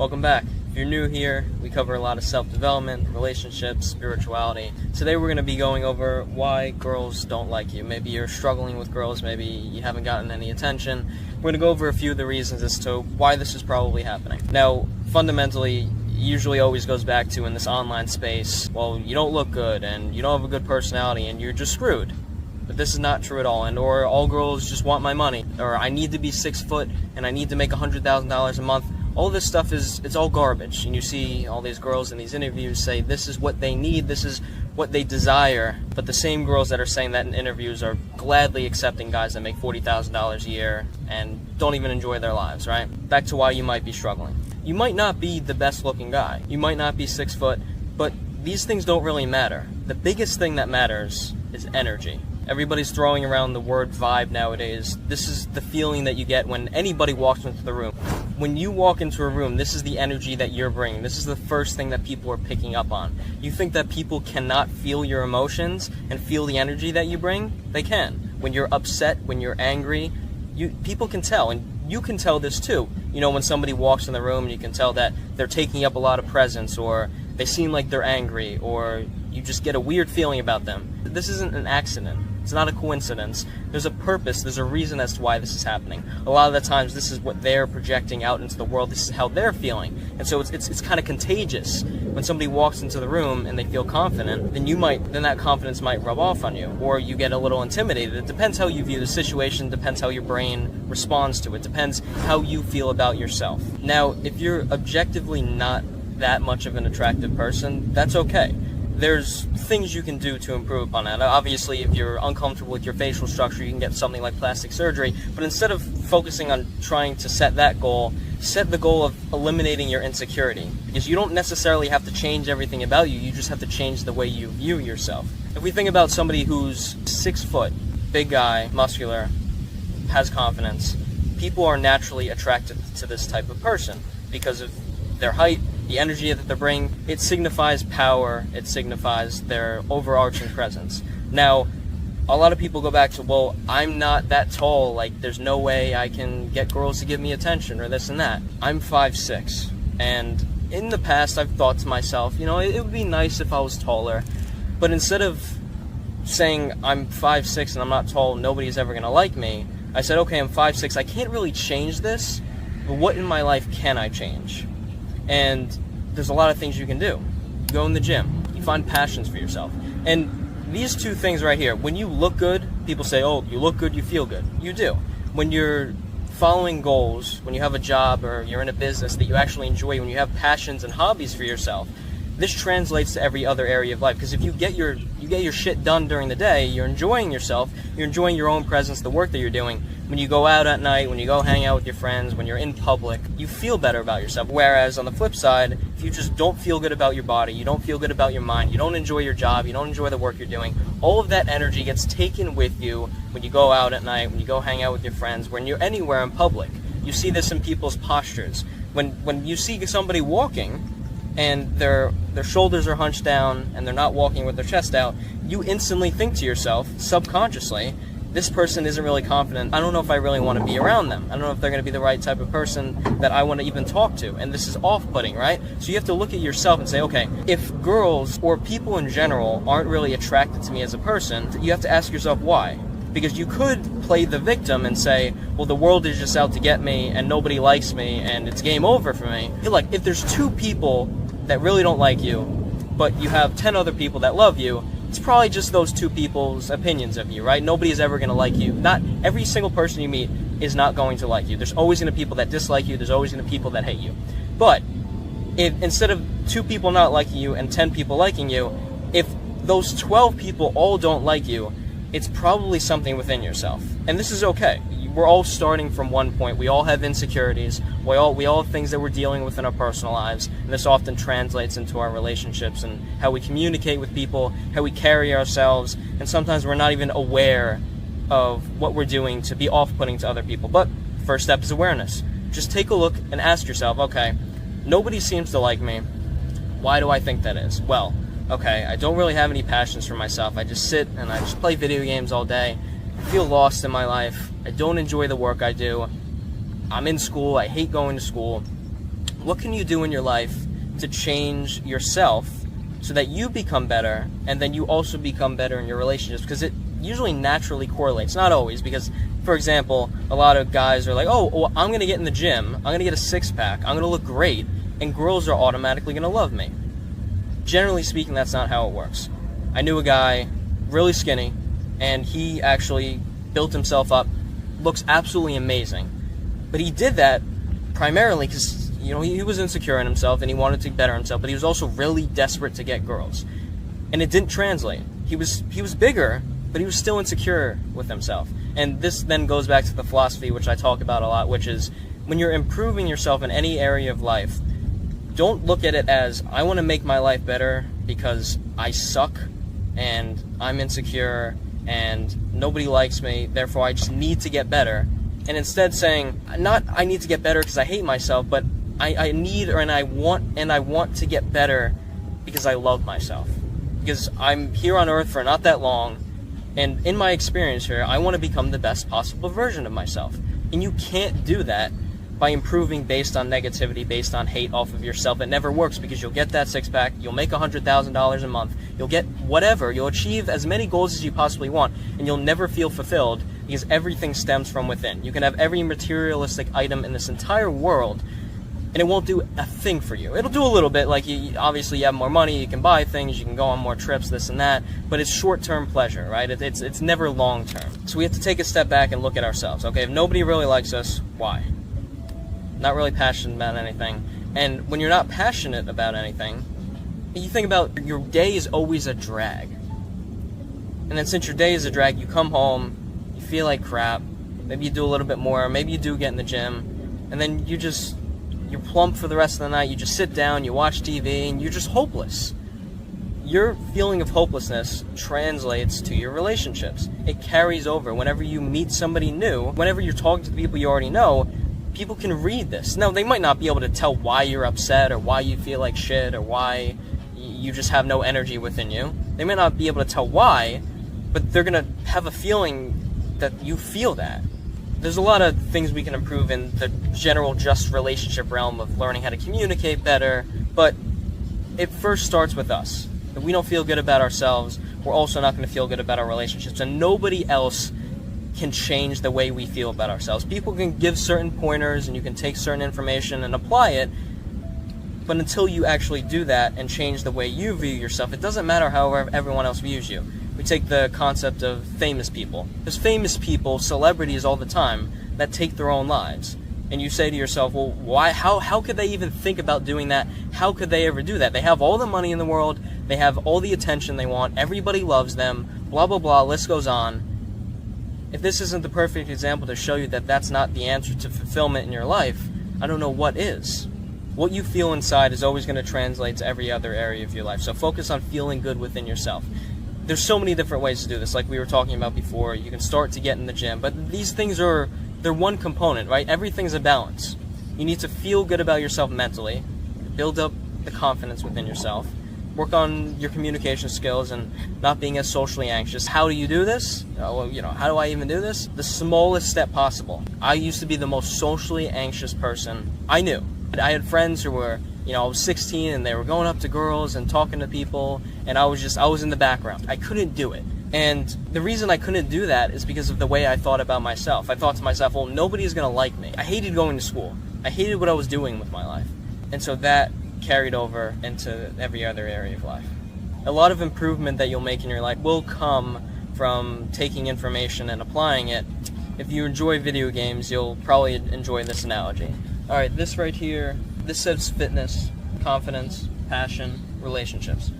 Welcome back. If you're new here, we cover a lot of self-development, relationships, spirituality. Today we're going to be going over why girls don't like you. Maybe you're struggling with girls, maybe you haven't gotten any attention. We're going to go over a few of the reasons as to why this is probably happening. Now, fundamentally, usually always goes back to in this online space, well, you don't look good and you don't have a good personality and you're just screwed. But this is not true at all, or all girls just want my money, or I need to be 6 foot and I need to make $100,000 a month. All this stuff it's all garbage, and you see all these girls in these interviews say this is what they need, this is what they desire, but the same girls that are saying that in interviews are gladly accepting guys that make $40,000 a year and don't even enjoy their lives, right? Back to why you might be struggling. You might not be the best looking guy, you might not be 6 foot, but these things don't really matter. The biggest thing that matters is energy. Everybody's throwing around the word vibe nowadays. This is the feeling that you get when anybody walks into the room. When you walk into a room, this is the energy that you're bringing. This is the first thing that people are picking up on. You think that people cannot feel your emotions and feel the energy that you bring? They can. When you're upset, when you're angry, people can tell, and you can tell this too. You know, when somebody walks in the room, you can tell that they're taking up a lot of presence, or they seem like they're angry, or you just get a weird feeling about them. This isn't an accident. It's not a coincidence. There's a purpose, there's a reason as to why this is happening. A lot of the times this is what they're projecting out into the world, this is how they're feeling. And so it's kind of contagious. When somebody walks into the room and they feel confident, then that confidence might rub off on you, or you get a little intimidated. It depends how you view the situation, depends how your brain responds to it, depends how you feel about yourself. Now, if you're objectively not that much of an attractive person, that's okay. There's things you can do to improve upon that. Obviously, if you're uncomfortable with your facial structure, you can get something like plastic surgery, but instead of focusing on trying to set that goal, set the goal of eliminating your insecurity, because you don't necessarily have to change everything about you, you just have to change the way you view yourself. If we think about somebody who's 6 foot, big guy, muscular, has confidence, people are naturally attracted to this type of person because of their height, the energy that they bring. It signifies power, it signifies their overarching presence. Now, a lot of people go back to, well, I'm not that tall, like there's no way I can get girls to give me attention or this and that. I'm 5'6", and in the past I've thought to myself, you know, it would be nice if I was taller, but instead of saying I'm 5'6" and I'm not tall, nobody's ever gonna like me, I said, okay, I'm 5'6", I can't really change this, but what in my life can I change? And there's a lot of things you can do. You go in the gym, you find passions for yourself. And these two things right here, when you look good, people say, oh, you look good, you feel good. You do. When you're following goals, when you have a job or you're in a business that you actually enjoy, when you have passions and hobbies for yourself, this translates to every other area of life. Because if you get your shit done during the day, you're enjoying yourself, you're enjoying your own presence, the work that you're doing. When you go out at night, when you go hang out with your friends, when you're in public, you feel better about yourself. Whereas on the flip side, if you just don't feel good about your body, you don't feel good about your mind, you don't enjoy your job, you don't enjoy the work you're doing, all of that energy gets taken with you when you go out at night, when you go hang out with your friends, when you're anywhere in public. You see this in people's postures. When you see somebody walking and their shoulders are hunched down and they're not walking with their chest out, you instantly think to yourself, subconsciously, this person isn't really confident. I don't know if I really want to be around them. I don't know if they're going to be the right type of person that I want to even talk to. And this is off-putting, right? So you have to look at yourself and say, okay, if girls or people in general aren't really attracted to me as a person, you have to ask yourself why. Because you could play the victim and say, well, the world is just out to get me and nobody likes me and it's game over for me. Like, if there's 2 people that really don't like you, but you have 10 other people that love you, it's probably just those 2 people's opinions of you, right? Nobody is ever going to like you. Not every single person you meet is not going to like you. There's always going to be people that dislike you. There's always going to be people that hate you. But if instead of 2 people not liking you and 10 people liking you, if those 12 people all don't like you, it's probably something within yourself. And this is okay. We're all starting from one point. We all have insecurities. We all have things that we're dealing with in our personal lives. And this often translates into our relationships and how we communicate with people, how we carry ourselves. And sometimes we're not even aware of what we're doing to be off-putting to other people. But first step is awareness. Just take a look and ask yourself, okay, nobody seems to like me. Why do I think that is? Well, okay, I don't really have any passions for myself. I just sit and I just play video games all day. I feel lost in my life. I don't enjoy the work I do. I'm in school. I hate going to school. What can you do in your life to change yourself so that you become better, and then you also become better in your relationships? Because it usually naturally correlates. Not always, because, for example, a lot of guys are like, oh, well, I'm going to get in the gym, I'm going to get a six-pack, I'm going to look great, and girls are automatically going to love me. Generally speaking, that's not how it works. I knew a guy, really skinny, and he actually built himself up, looks absolutely amazing. But he did that primarily because, he was insecure in himself and he wanted to better himself, but he was also really desperate to get girls. And it didn't translate. He was bigger, but he was still insecure with himself. And this then goes back to the philosophy, which I talk about a lot, which is when you're improving yourself in any area of life, don't look at it as, I want to make my life better because I suck and I'm insecure and nobody likes me, therefore I just need to get better. And instead saying, not I need to get better because I hate myself, but I need and I want to get better because I love myself. Because I'm here on earth for not that long, and in my experience here, I want to become the best possible version of myself. And you can't do that by improving based on negativity, based on hate off of yourself. It never works, because you'll get that six-pack, you'll make $100,000 a month, you'll get whatever, you'll achieve as many goals as you possibly want, and you'll never feel fulfilled because everything stems from within. You can have every materialistic item in this entire world, and it won't do a thing for you. It'll do a little bit, like obviously you have more money, you can buy things, you can go on more trips, this and that, but it's short-term pleasure, right? It's never long-term. So we have to take a step back and look at ourselves. Okay, if nobody really likes us, why? Not really passionate about anything. And when you're not passionate about anything, you think about your day is always a drag. And then since your day is a drag, you come home, you feel like crap, maybe you do a little bit more, maybe you do get in the gym, and then you're plump for the rest of the night, you just sit down, you watch TV, and you're just hopeless. Your feeling of hopelessness translates to your relationships. It carries over. Whenever you meet somebody new, whenever you're talking to the people you already know, people can read this. Now, they might not be able to tell why you're upset or why you feel like shit or why you just have no energy within you. They might not be able to tell why, but they're going to have a feeling that you feel that. There's a lot of things we can improve in the general just relationship realm of learning how to communicate better, but it first starts with us. If we don't feel good about ourselves, we're also not going to feel good about our relationships, and nobody else can change the way we feel about ourselves. People can give certain pointers and you can take certain information and apply it, but until you actually do that and change the way you view yourself, it doesn't matter how everyone else views you. We take the concept of famous people. There's famous people, celebrities all the time, that take their own lives. And you say to yourself, well, why? How could they even think about doing that? How could they ever do that? They have all the money in the world, they have all the attention they want, everybody loves them, blah, blah, blah, list goes on. If this isn't the perfect example to show you that that's not the answer to fulfillment in your life, I don't know what is. What you feel inside is always going to translate to every other area of your life. So focus on feeling good within yourself. There's so many different ways to do this, like we were talking about before. You can start to get in the gym, but these things they're one component, right? Everything's a balance. You need to feel good about yourself mentally, build up the confidence within yourself, work on your communication skills and not being as socially anxious. How do you do this? How do I even do this? The smallest step possible. I used to be the most socially anxious person I knew. I had friends who were, I was 16 and they were going up to girls and talking to people, and I was in the background. I couldn't do it. And the reason I couldn't do that is because of the way I thought about myself. I thought to myself, well, nobody's going to like me. I hated going to school. I hated what I was doing with my life. And so that carried over into every other area of life. A lot of improvement that you'll make in your life will come from taking information and applying it. If you enjoy video games, you'll probably enjoy this analogy. Alright, this right here, this says fitness, confidence, passion, relationships.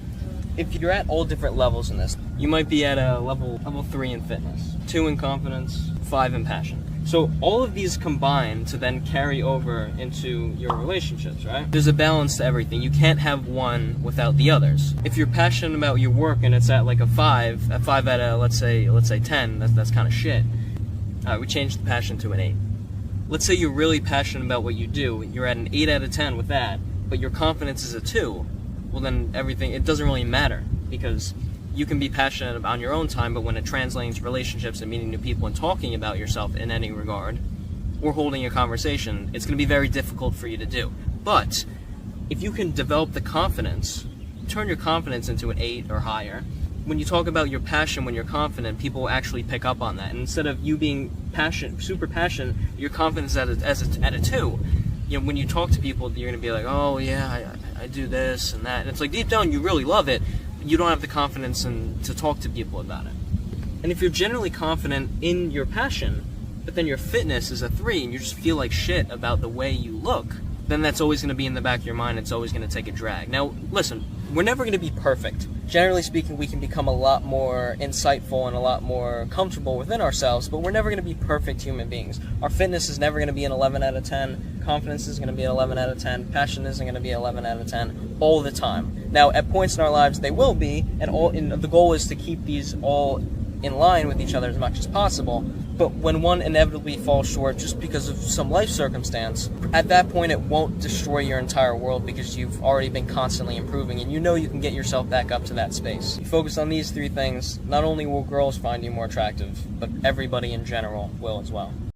If you're at all different levels in this, you might be at a level 3 in fitness, 2 in confidence, 5 in passion. So all of these combine to then carry over into your relationships, right? There's a balance to everything. You can't have one without the others. If you're passionate about your work and it's at like a 5 out of let's say 10, that's kind of shit. We changed the passion to an 8. Let's say you're really passionate about what you do. You're at an 8 out of 10 with that, but your confidence is a 2. Well, then it doesn't really matter, because you can be passionate on your own time, but when it translates to relationships and meeting new people and talking about yourself in any regard, or holding a conversation, it's going to be very difficult for you to do. But if you can develop the confidence, turn your confidence into an 8 or higher. When you talk about your passion, when you're confident, people actually pick up on that. And instead of you being super passionate, your confidence at a 2. You know, when you talk to people, you're going to be like, oh yeah, I do this and that. And it's like deep down you really love it, but you don't have the confidence to talk to people about it. And if you're generally confident in your passion, but then your fitness is a 3 and you just feel like shit about the way you look, then that's always going to be in the back of your mind. It's always going to take a drag. Now, listen, we're never going to be perfect. Generally speaking, we can become a lot more insightful and a lot more comfortable within ourselves, but we're never going to be perfect human beings. Our fitness is never going to be an 11 out of 10. Confidence is going to be an 11 out of 10. Passion isn't going to be an 11 out of 10 all the time. Now, at points in our lives, they will be, and the goal is to keep these all in line with each other as much as possible. But when one inevitably falls short just because of some life circumstance, at that point it won't destroy your entire world because you've already been constantly improving and you know you can get yourself back up to that space. You focus on these 3 things, not only will girls find you more attractive, but everybody in general will as well.